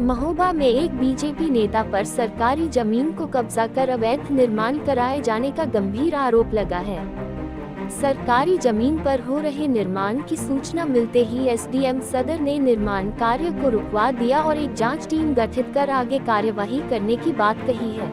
महोबा में एक बीजेपी नेता पर सरकारी जमीन को कब्जा कर अवैध निर्माण कराए जाने का गंभीर आरोप लगा है। सरकारी जमीन पर हो रहे निर्माण की सूचना मिलते ही एसडीएम सदर ने निर्माण कार्य को रुकवा दिया और एक जांच टीम गठित कर आगे कार्यवाही करने की बात कही है।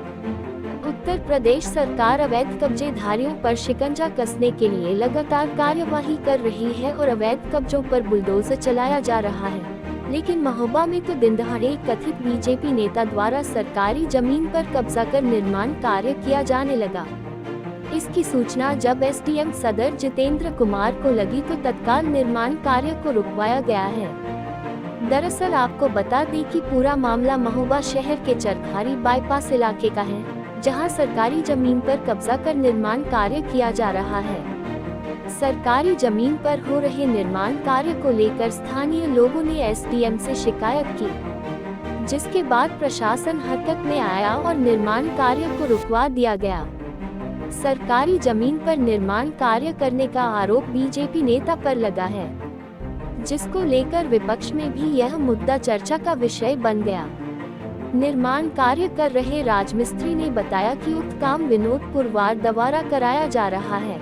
उत्तर प्रदेश सरकार अवैध कब्जेधारियों पर शिकंजा कसने के लिए लगातार कार्यवाही कर रही है और अवैध कब्जों पर बुलडोजर चलाया जा रहा है, लेकिन महोबा में तो दिन दहाड़े एक कथित बीजेपी नेता द्वारा सरकारी जमीन पर कब्जा कर निर्माण कार्य किया जाने लगा। इसकी सूचना जब एसडीएम सदर जितेंद्र कुमार को लगी तो तत्काल निर्माण कार्य को रुकवाया गया है। दरअसल आपको बता दें कि पूरा मामला महोबा शहर के चरखारी बाईपास इलाके का है, जहां सरकारी जमीन पर कब्जा कर निर्माण कार्य किया जा रहा है। सरकारी जमीन पर हो रहे निर्माण कार्य को लेकर स्थानीय लोगों ने एसडीएम से शिकायत की, जिसके बाद प्रशासन हरकत में आया और निर्माण कार्य को रुकवा दिया गया। सरकारी जमीन पर निर्माण कार्य करने का आरोप बीजेपी नेता पर लगा है, जिसको लेकर विपक्ष में भी यह मुद्दा चर्चा का विषय बन गया। निर्माण कार्य कर रहे राजमिस्त्री ने बताया कि उक्त काम विनोद पुरवार द्वारा कराया जा रहा है।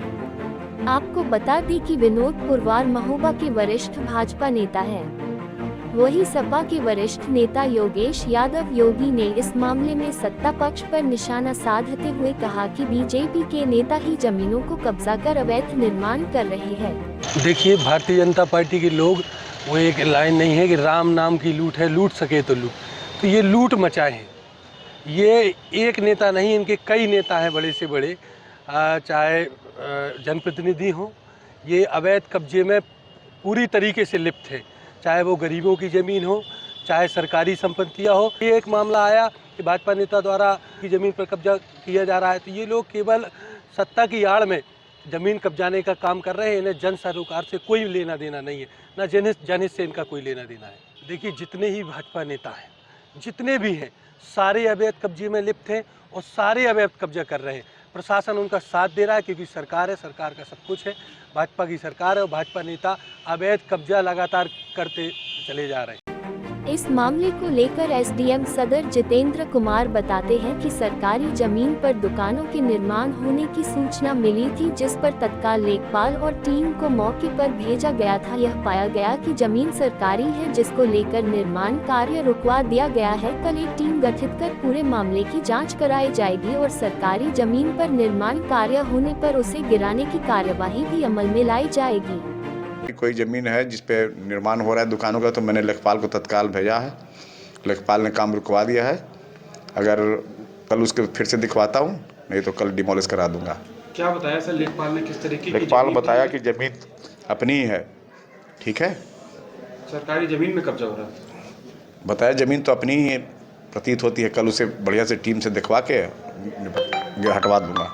आपको बता दें कि विनोद पुरवार महोबा के वरिष्ठ भाजपा नेता है। वही सपा के वरिष्ठ नेता योगेश यादव योगी ने इस मामले में सत्ता पक्ष पर निशाना साधते हुए कहा कि बीजेपी के नेता ही जमीनों को कब्जा कर अवैध निर्माण कर रहे हैं। देखिए, भारतीय जनता पार्टी के लोग वो एक लाइन नहीं है कि राम नाम की लूट है, लूट सके तो लूट, तो ये लूट मचाए हैं। ये एक नेता नहीं, इनके कई नेता हैं बड़े से बड़े, चाहे जनप्रतिनिधि हो, ये अवैध कब्जे में पूरी तरीके से लिप्त है। चाहे वो गरीबों की ज़मीन हो, चाहे सरकारी संपत्तियां हो। ये एक मामला आया कि भाजपा नेता द्वारा की ज़मीन पर कब्जा किया जा रहा है, तो ये लोग केवल सत्ता की आड़ में ज़मीन कब्जाने का काम कर रहे हैं। इन्हें जन सरोकार से कोई लेना देना नहीं है, ना जनहित से इनका कोई लेना देना है। देखिए, जितने ही भाजपा नेता हैं, जितने भी हैं, सारे अवैध कब्जे में लिप्त हैं और सारे अवैध कब्जा कर रहे हैं। प्रशासन उनका साथ दे रहा है क्योंकि सरकार है, सरकार का सब कुछ है, भाजपा की सरकार है और भाजपा नेता अवैध कब्जा लगातार करते चले जा रहे हैं। इस मामले को लेकर एसडीएम सदर जितेंद्र कुमार बताते हैं कि सरकारी जमीन पर दुकानों के निर्माण होने की सूचना मिली थी, जिस पर तत्काल लेखपाल और टीम को मौके पर भेजा गया था। यह पाया गया कि जमीन सरकारी है, जिसको लेकर निर्माण कार्य रुकवा दिया गया है। कल एक टीम गठित कर पूरे मामले की जांच कराई जाएगी और सरकारी जमीन पर निर्माण कार्य होने पर उसे गिराने की कार्यवाही भी अमल में लाई जाएगी। कोई ज़मीन है जिस पे निर्माण हो रहा है दुकानों का, तो मैंने लेखपाल को तत्काल भेजा है। लेखपाल ने काम रुकवा दिया है। अगर कल उसके फिर से दिखवाता हूँ, नहीं तो कल डिमोलिश करा दूंगा। क्या बताया सर लेखपाल ने, किस तरीके की? लेखपाल ने बताया कि ज़मीन अपनी ही है। ठीक है, सरकारी ज़मीन में कब्जा हो रहा है। बताया ज़मीन तो अपनी ही प्रतीत होती है। कल उसे बढ़िया से टीम से दिखवा के हटवा दूंगा।